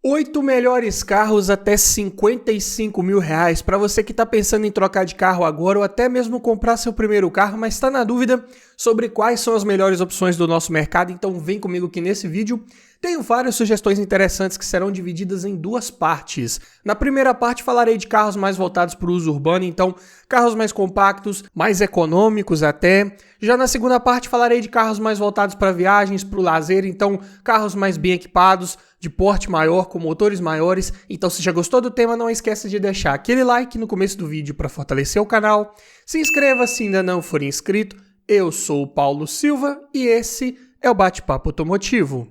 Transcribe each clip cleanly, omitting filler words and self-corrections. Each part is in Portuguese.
8 melhores carros até R$55 mil. Para você que está pensando em trocar de carro agora ou até mesmo comprar seu primeiro carro, mas está na dúvida sobre quais são as melhores opções do nosso mercado, então vem comigo que nesse vídeo tenho várias sugestões interessantes que serão divididas em duas partes. Na primeira parte falarei de carros mais voltados para o uso urbano, então carros mais compactos, mais econômicos até. Já na segunda parte falarei de carros mais voltados para viagens, para o lazer, então carros mais bem equipados, de porte maior, com motores maiores. Então se já gostou do tema, não esqueça de deixar aquele like no começo do vídeo para fortalecer o canal. Se inscreva se ainda não for inscrito. Eu sou o Paulo Silva e esse é o Bate-Papo Automotivo.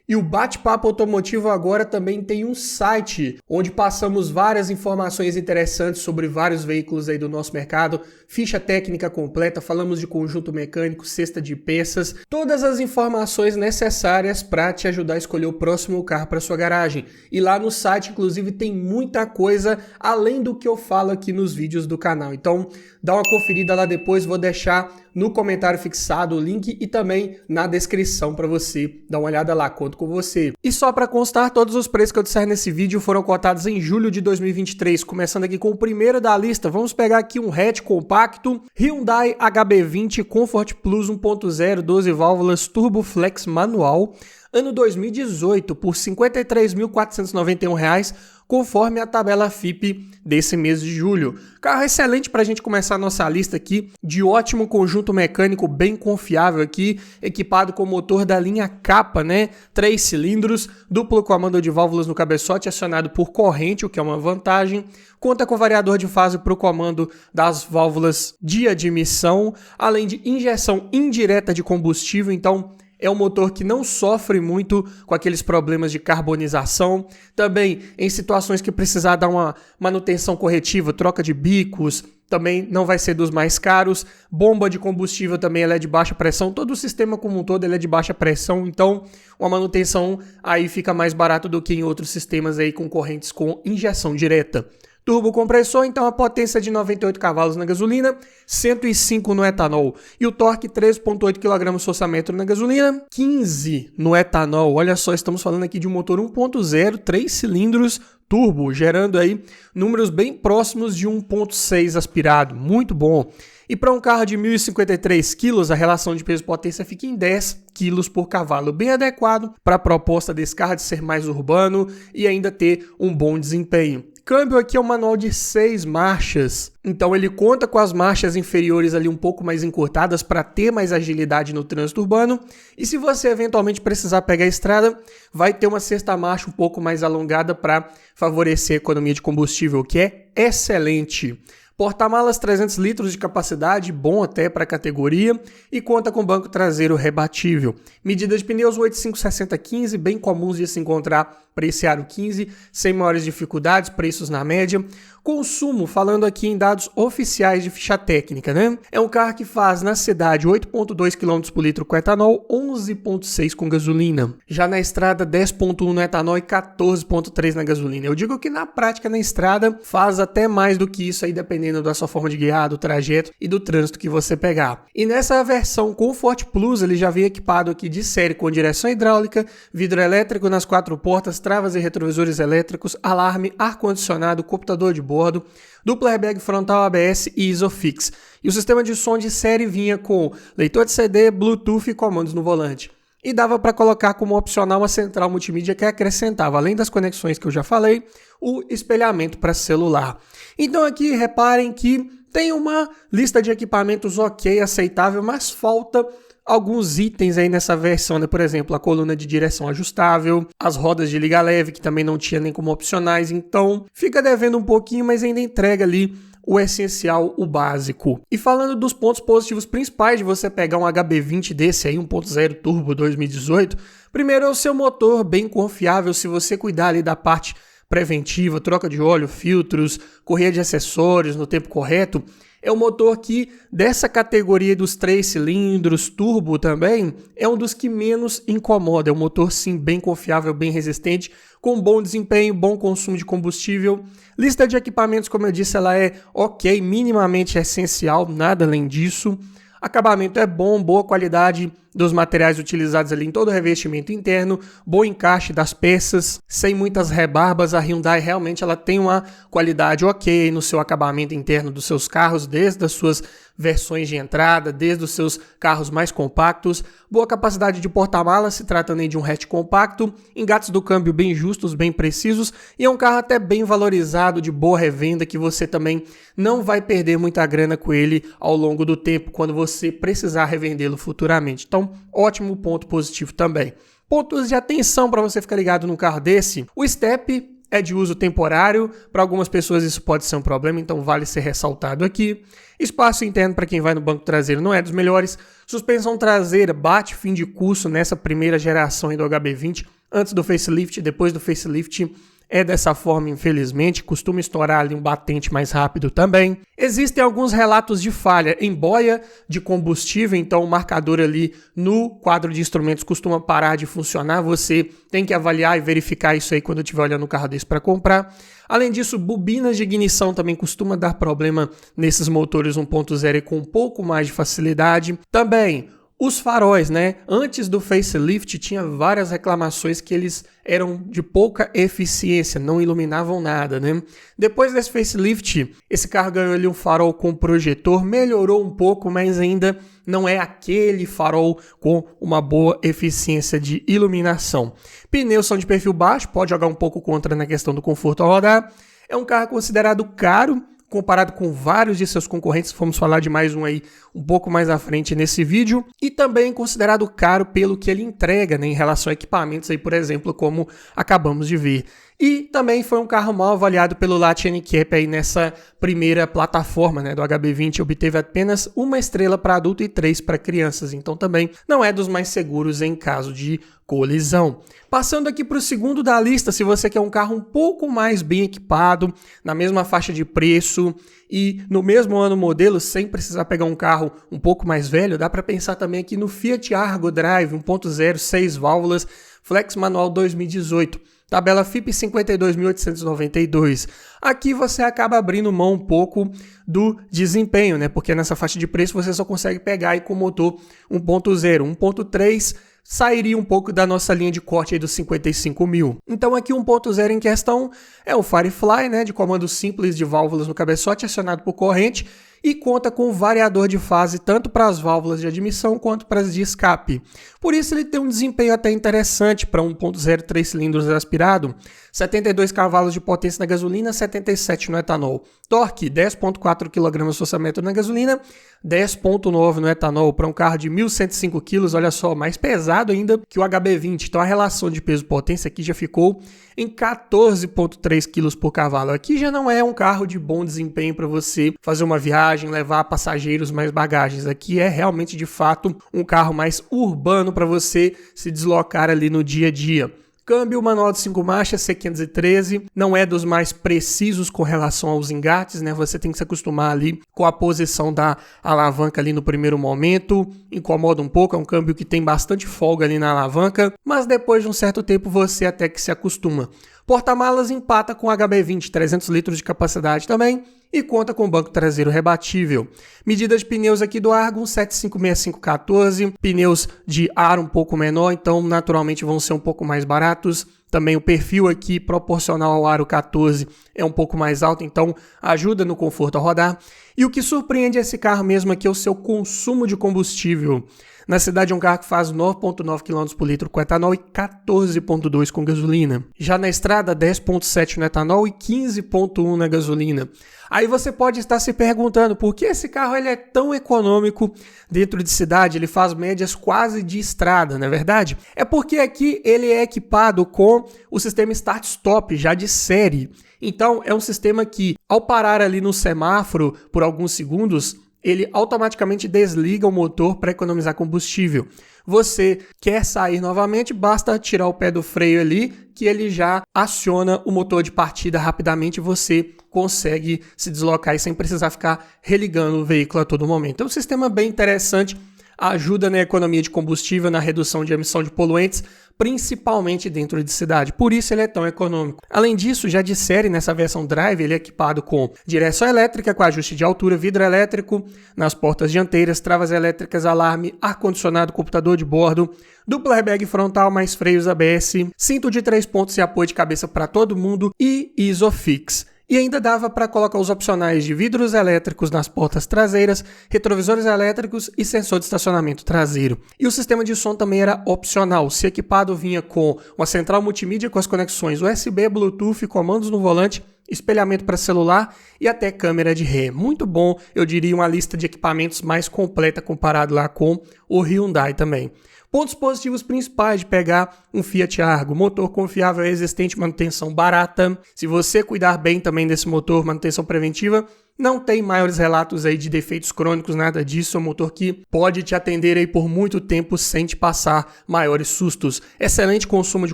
E o Bate-Papo Automotivo agora também tem um site, onde passamos várias informações interessantes sobre vários veículos aí do nosso mercado, ficha técnica completa, falamos de conjunto mecânico, cesta de peças, todas as informações necessárias para te ajudar a escolher o próximo carro para sua garagem. E lá no site, inclusive, tem muita coisa além do que eu falo aqui nos vídeos do canal. Então, dá uma conferida lá depois, vou deixar no comentário fixado o link e também na descrição para você dar uma olhada lá, conto com você. E só para constar, todos os preços que eu disser nesse vídeo foram cotados em julho de 2023, começando aqui com o primeiro da lista. Vamos pegar aqui um hatch compacto, Hyundai HB20 Comfort Plus 1.0, 12 válvulas, Turbo Flex manual, ano 2018, por R$ 53.491, conforme a tabela FIPE desse mês de julho. Carro excelente para a gente começar a nossa lista aqui, de ótimo conjunto mecânico, bem confiável aqui, equipado com motor da linha Kappa, né? 3 cilindros, duplo comando de válvulas no cabeçote, acionado por corrente, o que é uma vantagem. Conta com variador de fase para o comando das válvulas de admissão, além de injeção indireta de combustível, então é um motor que não sofre muito com aqueles problemas de carbonização. Também em situações que precisar dar uma manutenção corretiva, troca de bicos, também não vai ser dos mais caros. Bomba de combustível também ela é de baixa pressão. Todo o sistema como um todo ele é de baixa pressão, então uma manutenção aí fica mais barato do que em outros sistemas aí concorrentes com injeção direta. Turbo compressor, então a potência de 98 cavalos na gasolina, 105 no etanol. E o torque 13,8 kgfm na gasolina, 15 no etanol. Olha só, estamos falando aqui de um motor 1.0, 3 cilindros, turbo, gerando aí números bem próximos de 1.6 aspirado. Muito bom. E para um carro de 1.053 kg, a relação de peso-potência fica em 10 kg por cavalo, bem adequado para a proposta desse carro de ser mais urbano e ainda ter um bom desempenho. Câmbio aqui é um manual de 6 marchas, então ele conta com as marchas inferiores ali um pouco mais encurtadas para ter mais agilidade no trânsito urbano, e se você eventualmente precisar pegar a estrada, vai ter uma sexta marcha um pouco mais alongada para favorecer a economia de combustível, o que é excelente. Porta-malas 300 litros de capacidade, bom até para a categoria, e conta com banco traseiro rebatível. Medida de pneus 85/60/15, bem comuns de se encontrar para esse aro 15, sem maiores dificuldades, preços na média. Consumo, falando aqui em dados oficiais de ficha técnica, né? É um carro que faz na cidade 8,2 km por litro com etanol, 11,6 com gasolina. Já na estrada 10,1 no etanol e 14,3 na gasolina. Eu digo que na prática na estrada faz até mais do que isso aí, dependendo da sua forma de guiar, do trajeto e do trânsito que você pegar. E nessa versão Comfort Plus, ele já vem equipado aqui de série com direção hidráulica, vidro elétrico nas 4 portas, travas e retrovisores elétricos, alarme, ar-condicionado, computador de bordo, duplo airbag frontal ABS e Isofix. E o sistema de som de série vinha com leitor de CD, Bluetooth e comandos no volante. E dava para colocar como opcional uma central multimídia que acrescentava, além das conexões que eu já falei, o espelhamento para celular. Então aqui reparem que tem uma lista de equipamentos ok, aceitável, mas falta alguns itens aí nessa versão, né? Por exemplo, a coluna de direção ajustável, as rodas de liga leve, que também não tinha nem como opcionais, então fica devendo um pouquinho, mas ainda entrega ali o essencial, o básico. E falando dos pontos positivos principais de você pegar um HB20 desse aí, 1.0 turbo 2018, primeiro é o seu motor bem confiável, se você cuidar ali da parte preventiva, troca de óleo, filtros, correia de acessórios no tempo correto. É um motor que, dessa categoria dos 3 cilindros, turbo também, é um dos que menos incomoda. É um motor, sim, bem confiável, bem resistente, com bom desempenho, bom consumo de combustível. Lista de equipamentos, como eu disse, ela é ok, minimamente essencial, nada além disso. Acabamento é bom, boa qualidade dos materiais utilizados ali em todo o revestimento interno, bom encaixe das peças, sem muitas rebarbas. A Hyundai realmente ela tem uma qualidade ok no seu acabamento interno dos seus carros, desde as suas versões de entrada, desde os seus carros mais compactos, boa capacidade de porta-malas, se tratando aí de um hatch compacto, engates do câmbio bem justos, bem precisos, e é um carro até bem valorizado, de boa revenda, que você também não vai perder muita grana com ele ao longo do tempo, quando você precisar revendê-lo futuramente. Então, ótimo ponto positivo também. Pontos de atenção para você ficar ligado num carro desse: o step é de uso temporário, para algumas pessoas isso pode ser um problema, então vale ser ressaltado aqui. Espaço interno para quem vai no banco traseiro não é dos melhores. Suspensão traseira bate fim de curso nessa primeira geração do HB20, antes do facelift, depois do facelift. É dessa forma, infelizmente, costuma estourar ali um batente mais rápido também. Existem alguns relatos de falha em boia de combustível, então o marcador ali no quadro de instrumentos costuma parar de funcionar. Você tem que avaliar e verificar isso aí quando estiver olhando um carro desse para comprar. Além disso, bobinas de ignição também costuma dar problema nesses motores 1.0 com um pouco mais de facilidade. Também os faróis, né? Antes do facelift tinha várias reclamações que eles eram de pouca eficiência, não iluminavam nada, né? Depois desse facelift, esse carro ganhou ali um farol com projetor, melhorou um pouco, mas ainda não é aquele farol com uma boa eficiência de iluminação. Pneus são de perfil baixo, pode jogar um pouco contra na questão do conforto ao rodar. É um carro considerado caro, comparado com vários de seus concorrentes. Vamos falar de mais um aí um pouco mais à frente nesse vídeo, e também considerado caro pelo que ele entrega, né, em relação a equipamentos aí, por exemplo, como acabamos de ver. E também foi um carro mal avaliado pelo Lat NCAP aí nessa primeira plataforma, né, do HB20, obteve apenas 1 estrela para adulto e 3 para crianças, então também não é dos mais seguros em caso de colisão. Passando aqui para o segundo da lista, se você quer um carro um pouco mais bem equipado, na mesma faixa de preço e no mesmo ano modelo, sem precisar pegar um carro um pouco mais velho, dá para pensar também aqui no Fiat Argo Drive 1.0, 6 válvulas, flex manual 2018. Tabela FIP 52.892. Aqui você acaba abrindo mão um pouco do desempenho, né? Porque nessa faixa de preço você só consegue pegar aí com motor 1.0, 1.3 sairia um pouco da nossa linha de corte aí dos 55 mil. Então aqui 1.0 em questão é o Firefly, né? De comando simples de válvulas no cabeçote acionado por corrente, e conta com variador de fase tanto para as válvulas de admissão quanto para as de escape. Por isso ele tem um desempenho até interessante para 1.0 3 cilindros aspirado, 72 cavalos de potência na gasolina, 77 no etanol. Torque 10.4 kgfm na gasolina, 10.9 no etanol para um carro de 1.105 kg, olha só, mais pesado ainda que o HB20. Então a relação de peso-potência aqui já ficou em 14.3 kg por cavalo. Aqui já não é um carro de bom desempenho para você fazer uma viagem, levar passageiros mais bagagens. Aqui é realmente, de fato, um carro mais urbano para você se deslocar ali no dia a dia. Câmbio manual de 5 marchas, C513, não é dos mais precisos com relação aos engates, né? Você tem que se acostumar ali com a posição da alavanca ali no primeiro momento, incomoda um pouco, é um câmbio que tem bastante folga ali na alavanca, mas depois de um certo tempo você até que se acostuma. Porta-malas empata com HB20, 300 litros de capacidade também, e conta com banco traseiro rebatível. Medida de pneus aqui do Argo, 756514, pneus de ar um pouco menor, então naturalmente vão ser um pouco mais baratos. Também o perfil aqui proporcional ao aro 14 é um pouco mais alto, então ajuda no conforto ao rodar. E o que surpreende esse carro mesmo aqui é o seu consumo de combustível. Na cidade é um carro que faz 9.9 km por litro com etanol e 14.2 com gasolina. Já na estrada, 10.7 no etanol e 15.1 na gasolina. Aí você pode estar se perguntando por que esse carro ele é tão econômico dentro de cidade, ele faz médias quase de estrada, não é verdade? É porque aqui ele é equipado com o sistema Start-Stop já de série. Então é um sistema que, ao parar ali no semáforo por alguns segundos, ele automaticamente desliga o motor para economizar combustível. Você quer sair novamente, basta tirar o pé do freio ali, que ele já aciona o motor de partida rapidamente e você consegue se deslocar sem precisar ficar religando o veículo a todo momento. É um sistema bem interessante, ajuda na economia de combustível, na redução de emissão de poluentes, principalmente dentro de cidade, por isso ele é tão econômico. Além disso, já de série nessa versão Drive, ele é equipado com direção elétrica com ajuste de altura, vidro elétrico nas portas dianteiras, travas elétricas, alarme, ar-condicionado, computador de bordo, dupla airbag frontal mais freios ABS, cinto de 3 pontos e apoio de cabeça para todo mundo e Isofix. E ainda dava para colocar os opcionais de vidros elétricos nas portas traseiras, retrovisores elétricos e sensor de estacionamento traseiro. E o sistema de som também era opcional. Se equipado, vinha com uma central multimídia com as conexões USB, Bluetooth, comandos no volante, espelhamento para celular e até câmera de ré. Muito bom, eu diria uma lista de equipamentos mais completa comparado lá com o Hyundai também. Pontos positivos principais de pegar um Fiat Argo: motor confiável, existente, manutenção barata. Se você cuidar bem também desse motor, manutenção preventiva, não tem maiores relatos aí de defeitos crônicos, nada disso. É um motor que pode te atender aí por muito tempo sem te passar maiores sustos. Excelente consumo de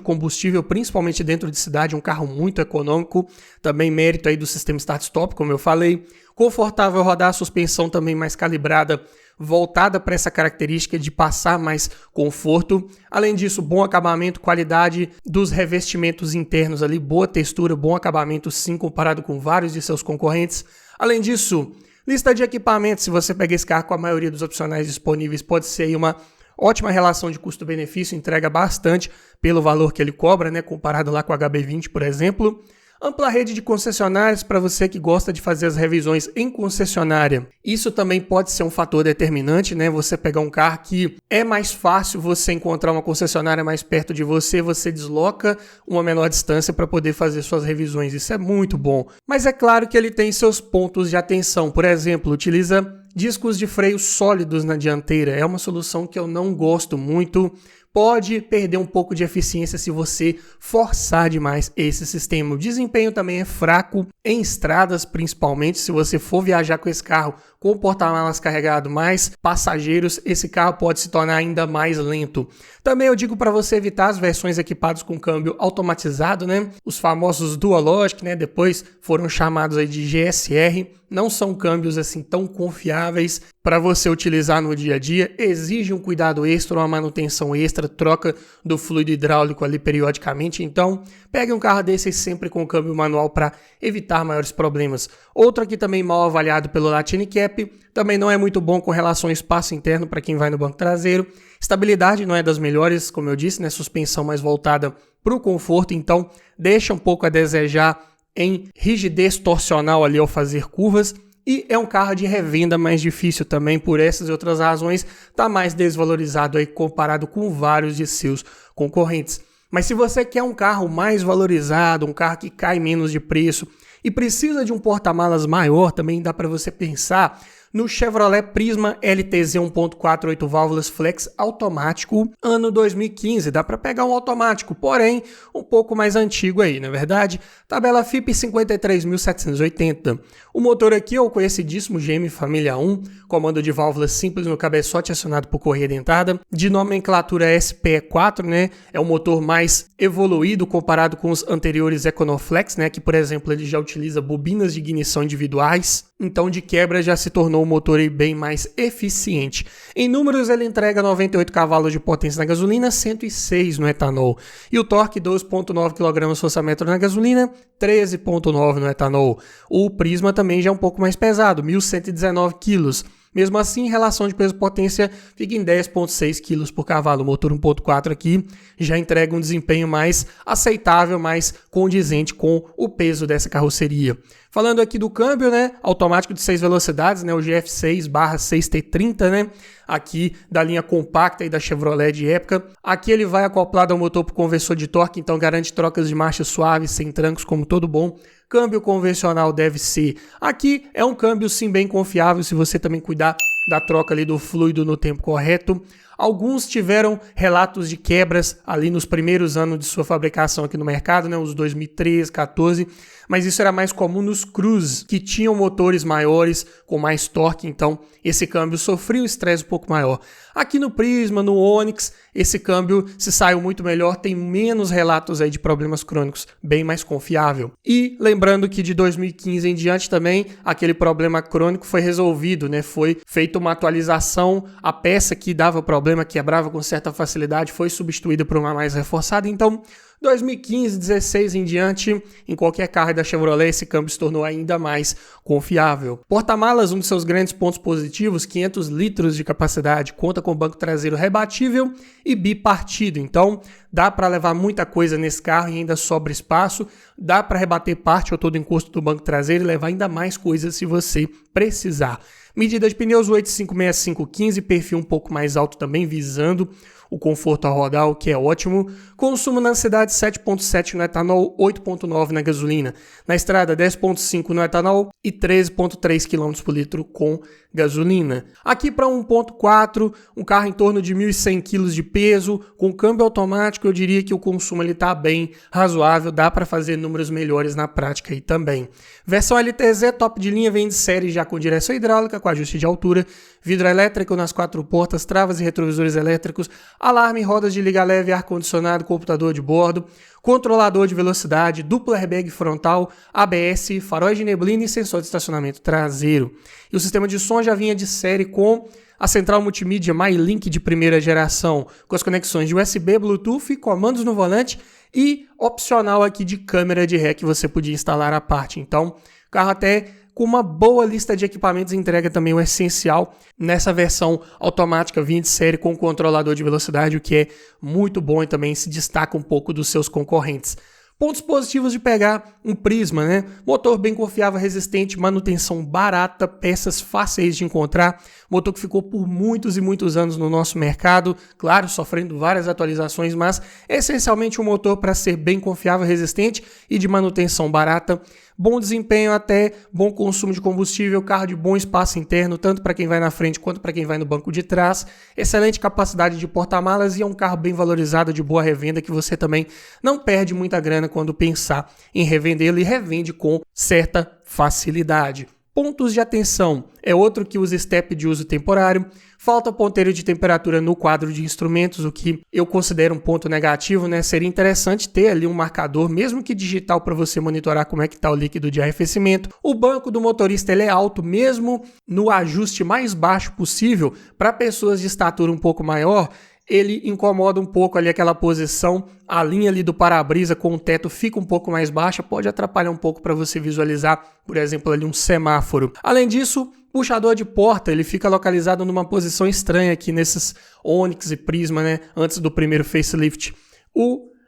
combustível, principalmente dentro de cidade, um carro muito econômico. Também mérito aí do sistema start-stop, como eu falei. Confortável rodar, suspensão também mais calibrada, voltada para essa característica de passar mais conforto. Além disso, bom acabamento, qualidade dos revestimentos internos ali, boa textura, bom acabamento sim, comparado com vários de seus concorrentes. Além disso, lista de equipamentos, se você pega esse carro com a maioria dos opcionais disponíveis, pode ser aí uma ótima relação de custo-benefício, entrega bastante pelo valor que ele cobra, né, comparado lá com o HB20, por exemplo. Ampla rede de concessionárias para você que gosta de fazer as revisões em concessionária. Isso também pode ser um fator determinante, né? Você pegar um carro que é mais fácil você encontrar uma concessionária mais perto de você, você desloca uma menor distância para poder fazer suas revisões. Isso é muito bom. Mas é claro que ele tem seus pontos de atenção. Por exemplo, utiliza discos de freio sólidos na dianteira. É uma solução que eu não gosto muito. Pode perder um pouco de eficiência se você forçar demais esse sistema. O desempenho também é fraco em estradas, principalmente se você for viajar com esse carro com o porta-malas carregado mais passageiros, esse carro pode se tornar ainda mais lento. Também eu digo para você evitar as versões equipadas com câmbio automatizado, né? Os famosos Dualogic, né? Depois foram chamados aí de GSR. Não são câmbios assim tão confiáveis para você utilizar no dia a dia. Exige um cuidado extra, uma manutenção extra, troca do fluido hidráulico ali periodicamente. Então, pegue um carro desse sempre com câmbio manual para evitar maiores problemas. Outro aqui também mal avaliado pelo Latinicap, também não é muito bom com relação ao espaço interno para quem vai no banco traseiro. Estabilidade não é das melhores, como eu disse, né? Suspensão mais voltada para o conforto, então deixa um pouco a desejar em rigidez torsional ali ao fazer curvas, e é um carro de revenda mais difícil também, por essas e outras razões, está mais desvalorizado aí comparado com vários de seus concorrentes. Mas se você quer um carro mais valorizado, um carro que cai menos de preço e precisa de um porta-malas maior, também dá para você pensar no Chevrolet Prisma LTZ 1.4 8 válvulas flex automático, ano 2015. Dá para pegar um automático, porém um pouco mais antigo aí, não é verdade? Tabela FIP 53.780. O motor aqui é o conhecidíssimo GM Família 1, comando de válvulas simples no cabeçote acionado por correia dentada, de nomenclatura SPE4, né? É um motor mais evoluído comparado com os anteriores Econoflex, né? Que, por exemplo, ele já utiliza bobinas de ignição individuais, então de quebra já se tornou um motor aí bem mais eficiente. Em números, ele entrega 98 cavalos de potência na gasolina, 106 no etanol. E o torque 12,9 kgfm na gasolina, 13,9 no etanol. O Prisma também já é um pouco mais pesado, 1.119 kg. Mesmo assim, em relação de peso-potência, fica em 10,6 kg por cavalo. O motor 1.4 aqui já entrega um desempenho mais aceitável, mais condizente com o peso dessa carroceria. Falando aqui do câmbio, né, automático de 6 velocidades, né, o GF6/6T30, né, aqui da linha compacta e da Chevrolet de época. Aqui ele vai acoplado ao motor por conversor de torque, então garante trocas de marcha suaves, sem trancos, como todo bom câmbio convencional deve ser. Aqui é um câmbio sim bem confiável, se você também cuidar da troca ali do fluido no tempo correto. Alguns tiveram relatos de quebras ali nos primeiros anos de sua fabricação aqui no mercado, né, os 2013, 14, mas isso era mais comum nos Cruze, que tinham motores maiores, com mais torque, então esse câmbio sofria um estresse um pouco maior. Aqui no Prisma, no Onix, esse câmbio se saiu muito melhor, tem menos relatos aí de problemas crônicos, bem mais confiável. E lembrando que de 2015 em diante também, aquele problema crônico foi resolvido, né? Foi feita uma atualização, a peça que dava problema, quebrava com certa facilidade, foi substituída por uma mais reforçada. Então, 2015, 16 em diante, em qualquer carro da Chevrolet, esse câmbio se tornou ainda mais confiável. Porta-malas, um dos seus grandes pontos positivos, 500 litros de capacidade, conta com banco traseiro rebatível e bipartido. Então, dá para levar muita coisa nesse carro e ainda sobra espaço. Dá para rebater parte ou todo o encosto do banco traseiro e levar ainda mais coisas se você precisar. Medida de pneus 856515, perfil um pouco mais alto também, visando o conforto ao rodar, o que é ótimo. Consumo na cidade 7.7 no etanol, 8.9 na gasolina. Na estrada 10.5 no etanol e 13.3 km por litro com gasolina. Aqui para 1.4, um carro em torno de 1.100 kg de peso, com câmbio automático, eu diria que o consumo está bem razoável, dá para fazer números melhores na prática aí também. Versão LTZ top de linha, vem de série já com direção hidráulica, com ajuste de altura, vidro elétrico nas 4 portas, travas e retrovisores elétricos, alarme, rodas de liga leve, ar-condicionado, computador de bordo, controlador de velocidade, duplo airbag frontal, ABS, faróis de neblina e sensor de estacionamento traseiro. E o sistema de som já vinha de série com a central multimídia MyLink de primeira geração, com as conexões de USB, Bluetooth, comandos no volante e opcional aqui de câmera de ré que você podia instalar à parte. Então, o carro até com uma boa lista de equipamentos entrega também o essencial nessa versão automática vinha de série com controlador de velocidade, o que é muito bom e também se destaca um pouco dos seus concorrentes. Pontos positivos de pegar um Prisma, né? Motor bem confiável, resistente, manutenção barata, peças fáceis de encontrar. Motor que ficou por muitos e muitos anos no nosso mercado, claro, sofrendo várias atualizações, mas essencialmente um motor para ser bem confiável, resistente e de manutenção barata. Bom desempenho até, bom consumo de combustível, carro de bom espaço interno, tanto para quem vai na frente quanto para quem vai no banco de trás. Excelente capacidade de porta-malas e é um carro bem valorizado, de boa revenda, que você também não perde muita grana quando pensar em revendê-lo e revende com certa facilidade. Pontos de atenção é outro que usa step de uso temporário. Falta ponteiro de temperatura no quadro de instrumentos, o que eu considero um ponto negativo, né? Seria interessante ter ali um marcador, mesmo que digital, para você monitorar como é que está o líquido de arrefecimento. O banco do motorista ele é alto, mesmo no ajuste mais baixo possível, para pessoas de estatura um pouco maior. Ele incomoda um pouco ali aquela posição, a linha ali do para-brisa com o teto fica um pouco mais baixa, pode atrapalhar um pouco para você visualizar, por exemplo, ali um semáforo. Além disso, puxador de porta, ele fica localizado numa posição estranha aqui nesses Onix e Prisma, né, antes do primeiro facelift.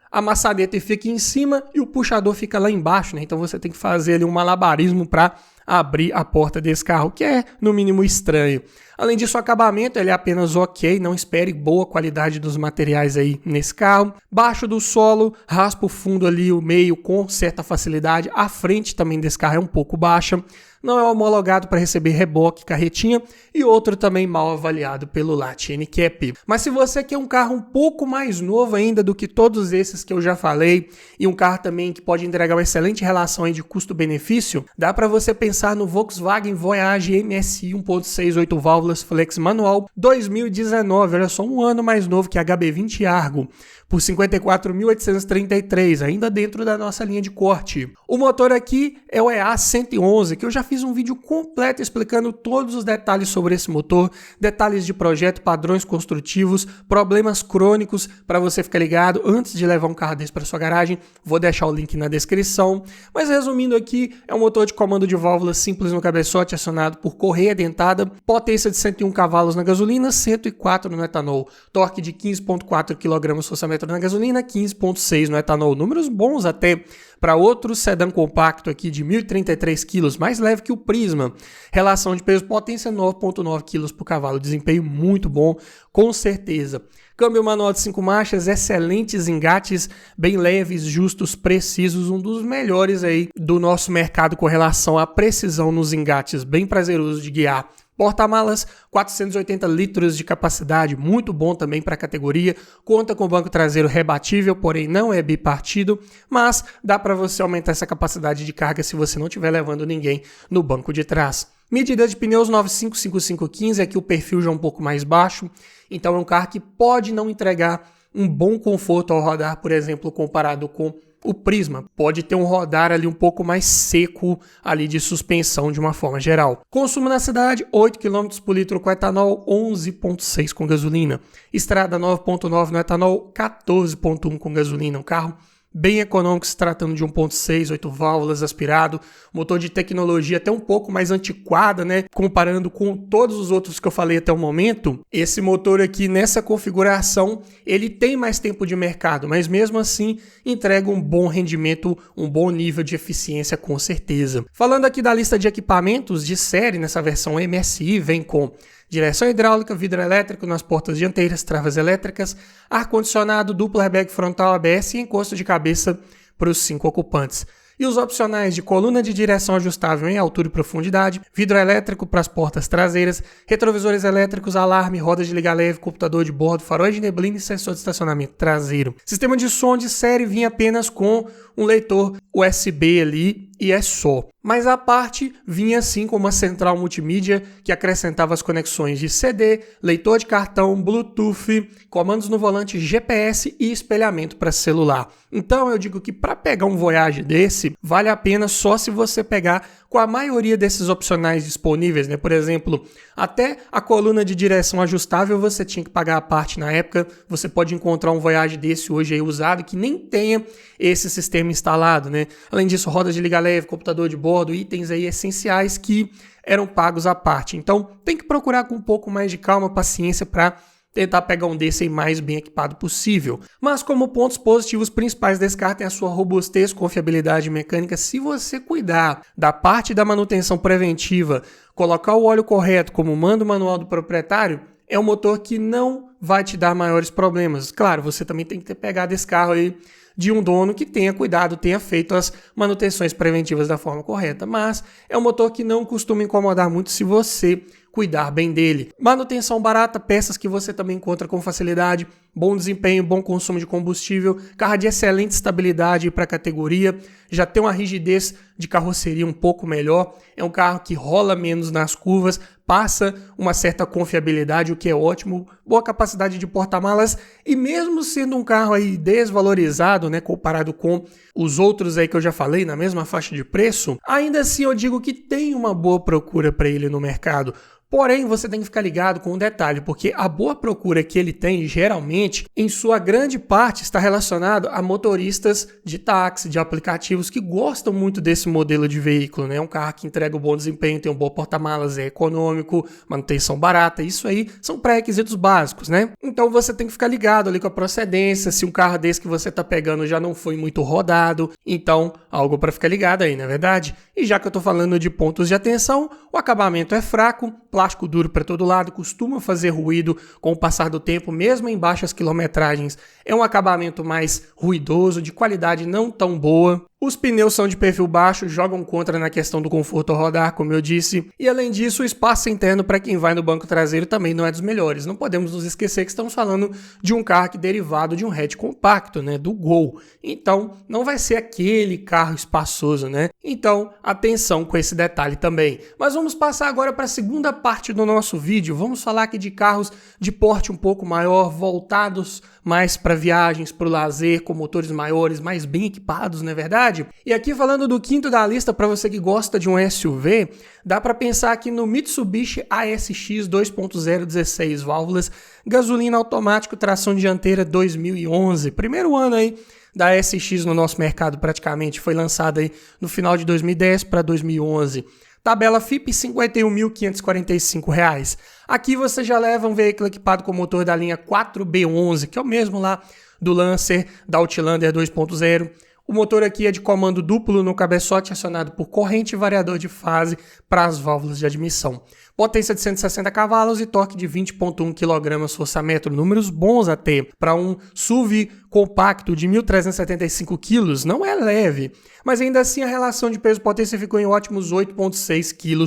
A maçaneta fica em cima e o puxador fica lá embaixo, né? Então você tem que fazer ali um malabarismo para abrir a porta desse carro, que é no mínimo estranho. Além disso, o acabamento ele é apenas ok, não espere boa qualidade dos materiais aí nesse carro. Baixo do solo, raspa o fundo ali, o meio com certa facilidade. A frente também desse carro é um pouco baixa. Não é homologado para receber reboque, carretinha, e outro também mal avaliado pelo LAT NCAP. Mas se você quer um carro um pouco mais novo ainda do que todos esses que eu já falei, e um carro também que pode entregar uma excelente relação aí de custo-benefício, dá para você pensar no Volkswagen Voyage MSI 1.6 8 válvulas flex manual 2019, olha só, um ano mais novo que a HB20 Argo, por 54.833, ainda dentro da nossa linha de corte. O motor aqui é o EA111, que eu já fiz um vídeo completo explicando todos os detalhes sobre esse motor, detalhes de projeto, padrões construtivos, problemas crônicos, para você ficar ligado antes de levar um carro desse para sua garagem. Vou deixar o link na descrição. Mas resumindo aqui, é um motor de comando de válvulas simples no cabeçote, acionado por correia dentada, potência de 101 cavalos na gasolina, 104 no etanol, torque de 15.4 kgfm na gasolina, 15.6 no etanol, números bons até para outro sedã compacto aqui de 1.033 kg, mais leve que o Prisma. Relação de peso-potência 9.9 kg por cavalo, desempenho muito bom, com certeza. Câmbio manual de 5 marchas, excelentes engates, bem leves, justos, precisos, um dos melhores aí do nosso mercado com relação à precisão nos engates, bem prazeroso de guiar. Porta-malas, 480 litros de capacidade, muito bom também para a categoria, conta com banco traseiro rebatível, porém não é bipartido, mas dá para você aumentar essa capacidade de carga se você não estiver levando ninguém no banco de trás. Medida de pneus 955515, aqui o perfil já é um pouco mais baixo, então é um carro que pode não entregar um bom conforto ao rodar, por exemplo, comparado com o Prisma. Pode ter um rodar ali um pouco mais seco ali de suspensão de uma forma geral. Consumo na cidade, 8 km por litro com etanol, 11,6 com gasolina. Estrada 9,9 no etanol, 14,1 com gasolina. Um carro bem econômico se tratando de 1.6, 8 válvulas, aspirado, motor de tecnologia até um pouco mais antiquada, né? Comparando com todos os outros que eu falei até o momento, esse motor aqui nessa configuração, ele tem mais tempo de mercado, mas mesmo assim entrega um bom rendimento, um bom nível de eficiência com certeza. Falando aqui da lista de equipamentos de série, nessa versão MSI, vem com direção hidráulica, vidro elétrico nas portas dianteiras, travas elétricas, ar-condicionado, duplo airbag frontal ABS e encosto de cabeça para os 5 ocupantes. E os opcionais de coluna de direção ajustável em altura e profundidade, vidro elétrico para as portas traseiras, retrovisores elétricos, alarme, rodas de liga leve, computador de bordo, faróis de neblina e sensor de estacionamento traseiro. Sistema de som de série vinha apenas com um leitor USB ali e é só. Mas a parte vinha assim com uma central multimídia que acrescentava as conexões de CD, leitor de cartão, Bluetooth, comandos no volante, GPS e espelhamento para celular. Então eu digo que para pegar um Voyage desse, vale a pena só se você pegar com a maioria desses opcionais disponíveis, né? Por exemplo, até a coluna de direção ajustável você tinha que pagar a parte na época. Você pode encontrar um Voyage desse hoje aí usado que nem tenha esse sistema instalado, né? Além disso, rodas de liga leve, computador de bordo, itens aí essenciais que eram pagos à parte. Então, tem que procurar com um pouco mais de calma, paciência para tentar pegar um desse aí mais bem equipado possível. Mas como pontos positivos principais desse carro tem a sua robustez, confiabilidade mecânica. Se você cuidar da parte da manutenção preventiva, colocar o óleo correto como manda o manual do proprietário, é um motor que não vai te dar maiores problemas. Claro, você também tem que ter pegado esse carro aí de um dono que tenha cuidado, tenha feito as manutenções preventivas da forma correta, mas é um motor que não costuma incomodar muito se você cuidar bem dele. Manutenção barata, peças que você também encontra com facilidade, bom desempenho, bom consumo de combustível, carro de excelente estabilidade para a categoria, já tem uma rigidez de carroceria um pouco melhor, é um carro que rola menos nas curvas, passa uma certa confiabilidade, o que é ótimo, boa capacidade de porta-malas e mesmo sendo um carro aí desvalorizado, né, comparado com os outros aí que eu já falei na mesma faixa de preço, ainda assim eu digo que tem uma boa procura para ele no mercado. Porém, você tem que ficar ligado com um detalhe, porque a boa procura que ele tem, geralmente, em sua grande parte, está relacionado a motoristas de táxi, de aplicativos que gostam muito desse modelo de veículo, né? É um carro que entrega um bom desempenho, tem um bom porta-malas, é econômico, manutenção barata, isso aí são pré-requisitos básicos, né? Então você tem que ficar ligado ali com a procedência, se um carro desse que você está pegando já não foi muito rodado, então algo para ficar ligado aí, não é verdade? E já que eu estou falando de pontos de atenção, o acabamento é fraco, plástico duro para todo lado, costuma fazer ruído com o passar do tempo, mesmo em baixas quilometragens. É um acabamento mais ruidoso, de qualidade não tão boa. Os pneus são de perfil baixo, jogam contra na questão do conforto ao rodar, como eu disse. E além disso, o espaço interno para quem vai no banco traseiro também não é dos melhores. Não podemos nos esquecer que estamos falando de um carro que derivado de um hatch compacto, né, do Gol. Então, não vai ser aquele carro espaçoso, né? Então, atenção com esse detalhe também. Mas vamos passar agora para a segunda parte do nosso vídeo. Vamos falar aqui de carros de porte um pouco maior, voltados mais para viagens, para o lazer, com motores maiores, mais bem equipados, não é verdade? E aqui falando do quinto da lista, para você que gosta de um SUV, dá para pensar aqui no Mitsubishi ASX 2.0 16 válvulas, gasolina automático, tração dianteira 2011, primeiro ano aí da ASX no nosso mercado praticamente, foi lançada aí no final de 2010 para 2011. Tabela FIP R$ 51.545. Aqui você já leva um veículo equipado com motor da linha 4B11, que é o mesmo lá do Lancer, da Outlander 2.0. O motor aqui é de comando duplo no cabeçote, acionado por corrente e variador de fase para as válvulas de admissão. Potência de 160 cavalos e torque de 20,1 kgfm, números bons até. Para um SUV compacto de 1.375 kg, não é leve, mas ainda assim a relação de peso-potência ficou em ótimos 8,6 kg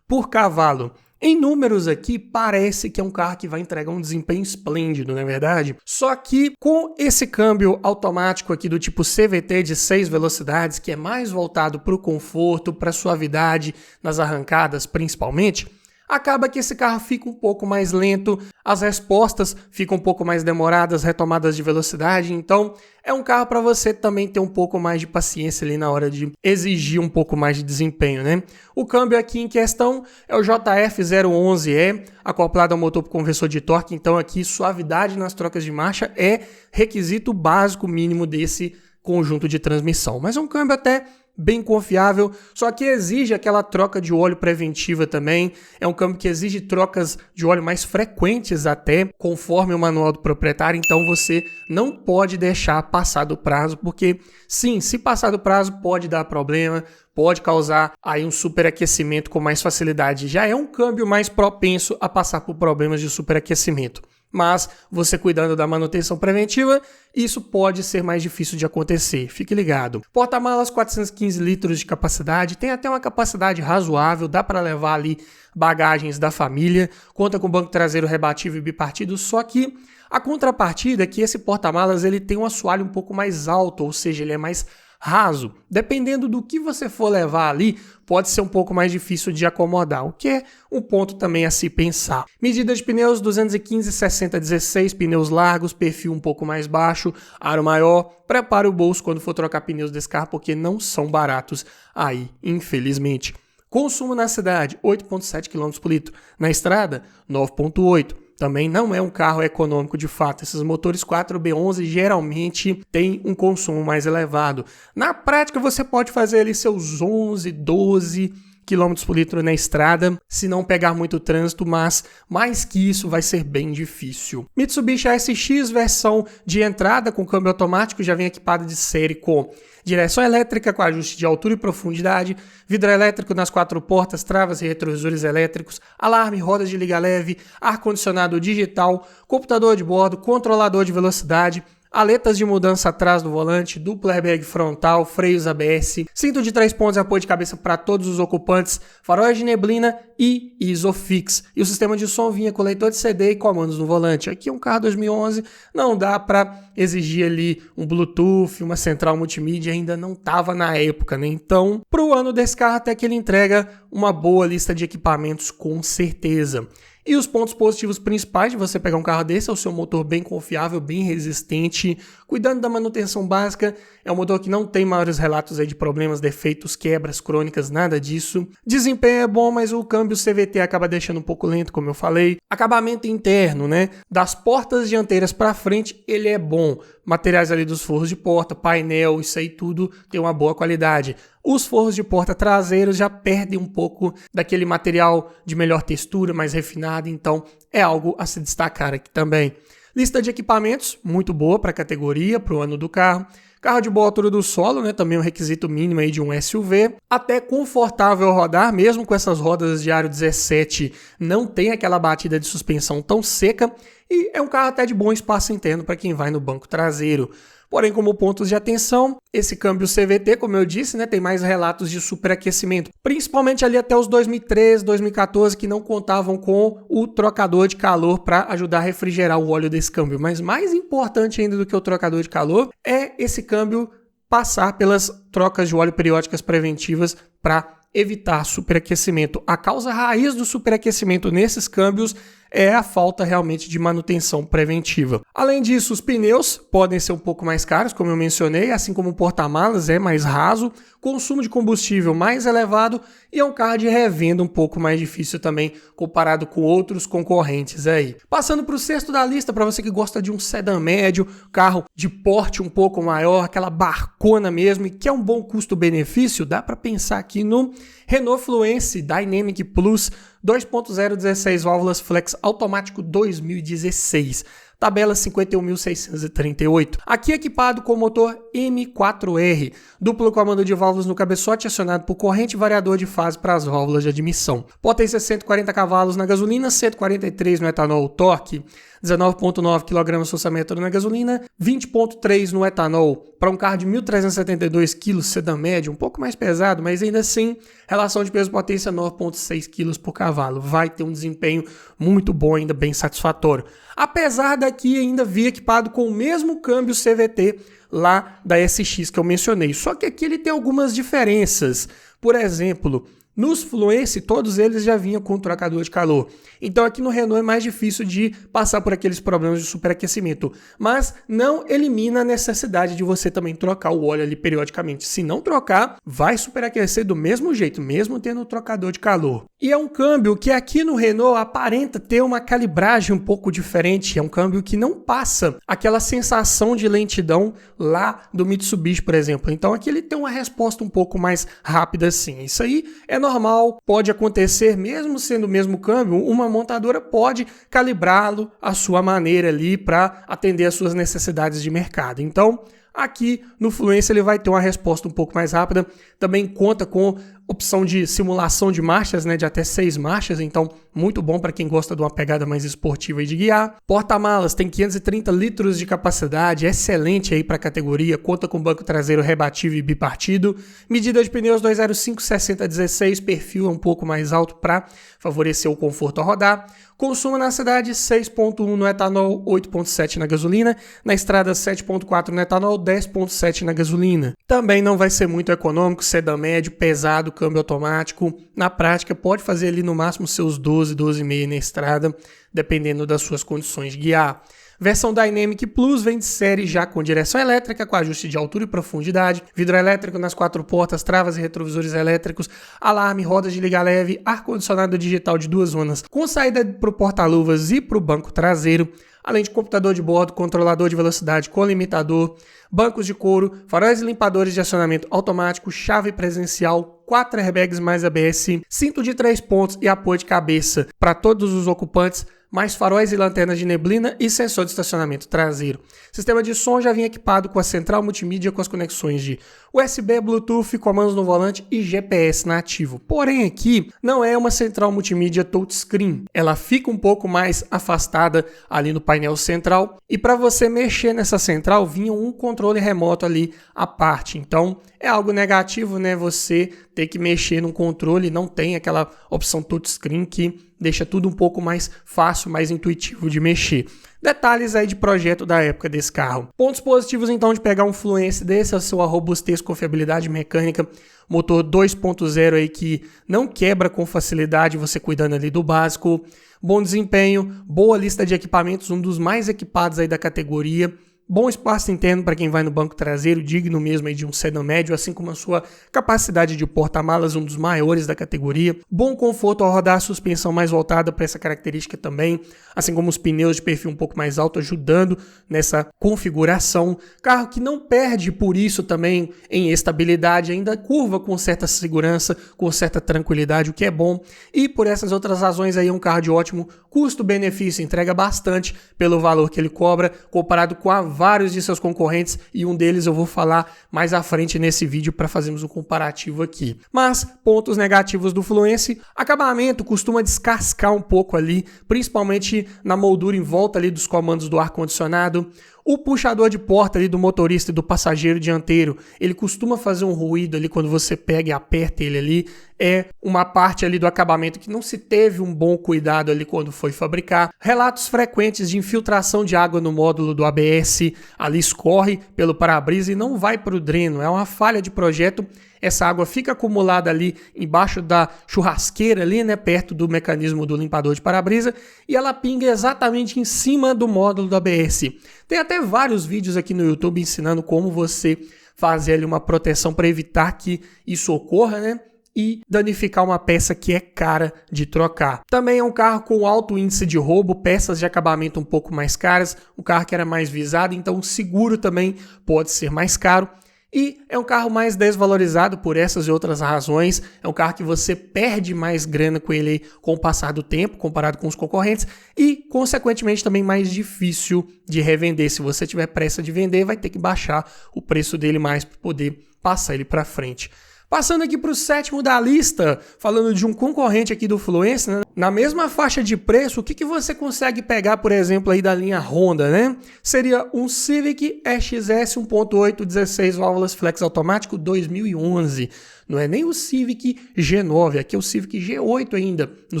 por cavalo. Em números aqui, parece que é um carro que vai entregar um desempenho esplêndido, não é verdade? Só que com esse câmbio automático aqui do tipo CVT de 6 velocidades, que é mais voltado para o conforto, para a suavidade nas arrancadas principalmente, acaba que esse carro fica um pouco mais lento, as respostas ficam um pouco mais demoradas, retomadas de velocidade, então é um carro para você também ter um pouco mais de paciência ali na hora de exigir um pouco mais de desempenho, né? O câmbio aqui em questão é o JF011E, acoplado ao motor por conversor de torque, então aqui suavidade nas trocas de marcha é requisito básico mínimo desse conjunto de transmissão, mas é um câmbio até bem confiável, só que exige aquela troca de óleo preventiva também, é um câmbio que exige trocas de óleo mais frequentes até, conforme o manual do proprietário, então você não pode deixar passar do prazo, porque sim, se passar do prazo pode dar problema, pode causar aí um superaquecimento com mais facilidade, já é um câmbio mais propenso a passar por problemas de superaquecimento. Mas você cuidando da manutenção preventiva, isso pode ser mais difícil de acontecer, fique ligado. Porta-malas 415 litros de capacidade, tem até uma capacidade razoável, dá para levar ali bagagens da família, conta com banco traseiro rebatível e bipartido, só que a contrapartida é que esse porta-malas ele tem um assoalho um pouco mais alto, ou seja, ele é mais raso. Dependendo do que você for levar ali, pode ser um pouco mais difícil de acomodar, o que é um ponto também a se pensar. Medida de pneus 215/60/16, pneus largos, perfil um pouco mais baixo, aro maior. Prepare o bolso quando for trocar pneus desse carro, porque não são baratos aí, infelizmente. Consumo na cidade, 8,7 km por litro. Na estrada, 9,8 km. Também não é um carro econômico de fato. Esses motores 4B11 geralmente têm um consumo mais elevado. Na prática, você pode fazer ali seus 11, 12 km por litro na estrada, se não pegar muito trânsito, mas mais que isso vai ser bem difícil. Mitsubishi ASX versão de entrada com câmbio automático já vem equipado de série com direção elétrica com ajuste de altura e profundidade, vidro elétrico nas 4 portas, travas e retrovisores elétricos, alarme, rodas de liga leve, ar-condicionado digital, computador de bordo, controlador de velocidade, aletas de mudança atrás do volante, duplo airbag frontal, freios ABS, cinto de 3 pontos e apoio de cabeça para todos os ocupantes, faróis de neblina e Isofix. E o sistema de som vinha com leitor de CD e comandos no volante. Aqui é um carro 2011, não dá para exigir ali um Bluetooth, uma central multimídia, ainda não estava na época, né? Então, para o ano desse carro até que ele entrega uma boa lista de equipamentos com certeza. E os pontos positivos principais de você pegar um carro desse é o seu motor bem confiável, bem resistente, cuidando da manutenção básica, é um motor que não tem maiores relatos aí de problemas, defeitos, quebras crônicas, nada disso. Desempenho é bom, mas o câmbio CVT acaba deixando um pouco lento, como eu falei. Acabamento interno, né? Das portas dianteiras para frente, ele é bom. Materiais ali dos forros de porta, painel, isso aí tudo tem uma boa qualidade. Os forros de porta traseiros já perdem um pouco daquele material de melhor textura, mais refinado, então é algo a se destacar aqui também. Lista de equipamentos, muito boa para a categoria, para o ano do carro. Carro de boa altura do solo, né, também um requisito mínimo aí de um SUV. Até confortável rodar, mesmo com essas rodas de aro 17, não tem aquela batida de suspensão tão seca. E é um carro até de bom espaço interno para quem vai no banco traseiro. Porém, como pontos de atenção, esse câmbio CVT, como eu disse, né, tem mais relatos de superaquecimento, principalmente ali até os 2013, 2014, que não contavam com o trocador de calor para ajudar a refrigerar o óleo desse câmbio. Mas mais importante ainda do que o trocador de calor é esse câmbio passar pelas trocas de óleo periódicas preventivas para evitar superaquecimento. A causa raiz do superaquecimento nesses câmbios é a falta realmente de manutenção preventiva. Além disso, os pneus podem ser um pouco mais caros, como eu mencionei, assim como o porta-malas é mais raso, consumo de combustível mais elevado e é um carro de revenda um pouco mais difícil também comparado com outros concorrentes aí. Passando para o sexto da lista, para você que gosta de um sedã médio, carro de porte um pouco maior, aquela barcona mesmo e que é um bom custo-benefício, dá para pensar aqui no Renault Fluence Dynamic Plus 2.0 16 válvulas flex automático 2016. Tabela 51.638. Aqui equipado com motor M4R, duplo comando de válvulas no cabeçote acionado por corrente e variador de fase para as válvulas de admissão. Potência 140 cavalos na gasolina, 143 no etanol. Torque 19,9 kgfm na gasolina, 20,3 no etanol. Para um carro de 1.372 kg, sedã médio, um pouco mais pesado, mas ainda assim, relação de peso-potência 9,6 kg por cavalo. Vai ter um desempenho muito bom, ainda bem satisfatório. Apesar daqui ainda vir equipado com o mesmo câmbio CVT lá da SX que eu mencionei. Só que aqui ele tem algumas diferenças. Por exemplo, Nos Fluence, todos eles já vinham com trocador de calor. Então aqui no Renault é mais difícil de passar por aqueles problemas de superaquecimento. Mas não elimina a necessidade de você também trocar o óleo ali periodicamente. Se não trocar, vai superaquecer do mesmo jeito, mesmo tendo o trocador de calor. E é um câmbio que aqui no Renault aparenta ter uma calibragem um pouco diferente. É um câmbio que não passa aquela sensação de lentidão lá do Mitsubishi, por exemplo. Então aqui ele tem uma resposta um pouco mais rápida assim. Isso aí é normal, pode acontecer mesmo sendo o mesmo câmbio, uma montadora pode calibrá-lo à sua maneira ali para atender às suas necessidades de mercado. Então, aqui no Fluence ele vai ter uma resposta um pouco mais rápida, também conta com opção de simulação de marchas, né, de até 6 marchas, então muito bom para quem gosta de uma pegada mais esportiva e de guiar. Porta-malas tem 530 litros de capacidade, excelente aí para a categoria, conta com banco traseiro rebatível e bipartido. Medida de pneus 205/60/16, perfil é um pouco mais alto para favorecer o conforto ao rodar. Consumo na cidade 6,1 no etanol, 8,7 na gasolina. Na estrada 7,4 no etanol, 10,7 na gasolina. Também não vai ser muito econômico, sedã médio, pesado, câmbio automático. Na prática pode fazer ali no máximo seus 12,5 na estrada, dependendo das suas condições de guiar. Versão Dynamic Plus vem de série já com direção elétrica, com ajuste de altura e profundidade, vidro elétrico nas 4 portas, travas e retrovisores elétricos, alarme, rodas de liga leve, ar-condicionado digital de 2 zonas, com saída para o porta-luvas e para o banco traseiro, além de computador de bordo, controlador de velocidade com limitador, bancos de couro, faróis e limpadores de acionamento automático, chave presencial, 4 airbags mais ABS, cinto de 3 pontos e apoio de cabeça para todos os ocupantes, mais faróis e lanternas de neblina e sensor de estacionamento traseiro. Sistema de som já vinha equipado com a central multimídia com as conexões de USB, Bluetooth, comandos no volante e GPS nativo. Porém aqui não é uma central multimídia touchscreen. Ela fica um pouco mais afastada ali no painel central e para você mexer nessa central vinha um controle remoto ali à parte. Então é algo negativo, né? Você ter que mexer num controle, não tem aquela opção touchscreen que deixa tudo um pouco mais fácil, mais intuitivo de mexer. Detalhes aí de projeto da época desse carro. Pontos positivos então de pegar um Fluence desse, a sua robustez, confiabilidade mecânica, motor 2.0 aí que não quebra com facilidade, você cuidando ali do básico, bom desempenho, boa lista de equipamentos, um dos mais equipados aí da categoria. Bom espaço interno para quem vai no banco traseiro, digno mesmo aí de um sedã médio, assim como a sua capacidade de porta-malas, um dos maiores da categoria. Bom conforto ao rodar, suspensão mais voltada para essa característica também, assim como os pneus de perfil um pouco mais alto, ajudando nessa configuração. Carro que não perde por isso também em estabilidade, ainda curva com certa segurança, com certa tranquilidade, o que é bom. E por essas outras razões aí é um carro de ótimo custo-benefício, entrega bastante pelo valor que ele cobra, comparado com vários de seus concorrentes, e um deles eu vou falar mais à frente nesse vídeo para fazermos um comparativo aqui. Mas pontos negativos do Fluence: acabamento costuma descascar um pouco ali, principalmente na moldura em volta ali dos comandos do ar-condicionado. O puxador de porta ali do motorista e do passageiro dianteiro, ele costuma fazer um ruído ali quando você pega e aperta ele ali. É uma parte ali do acabamento que não se teve um bom cuidado ali quando foi fabricar. Relatos frequentes de infiltração de água no módulo do ABS, ali escorre pelo para-brisa e não vai para o dreno. É uma falha de projeto. Essa água fica acumulada ali embaixo da churrasqueira ali, né, perto do mecanismo do limpador de para-brisa, e ela pinga exatamente em cima do módulo do ABS. Tem até vários vídeos aqui no YouTube ensinando como você fazer ali uma proteção para evitar que isso ocorra, né? E danificar uma peça que é cara de trocar. Também é um carro com alto índice de roubo, peças de acabamento um pouco mais caras, um carro que era mais visado, então o seguro também pode ser mais caro. E é um carro mais desvalorizado por essas e outras razões. É um carro que você perde mais grana com ele com o passar do tempo, comparado com os concorrentes, e, consequentemente, também mais difícil de revender. Se você tiver pressa de vender, vai ter que baixar o preço dele mais para poder passar ele para frente. Passando aqui para o sétimo da lista, falando de um concorrente aqui do Fluence, né? Na mesma faixa de preço, o que você consegue pegar, por exemplo, aí da linha Honda, né? Seria um Civic EXS 1.8 16 válvulas flex automático 2011. Não é nem o Civic G9, aqui é o Civic G8 ainda, no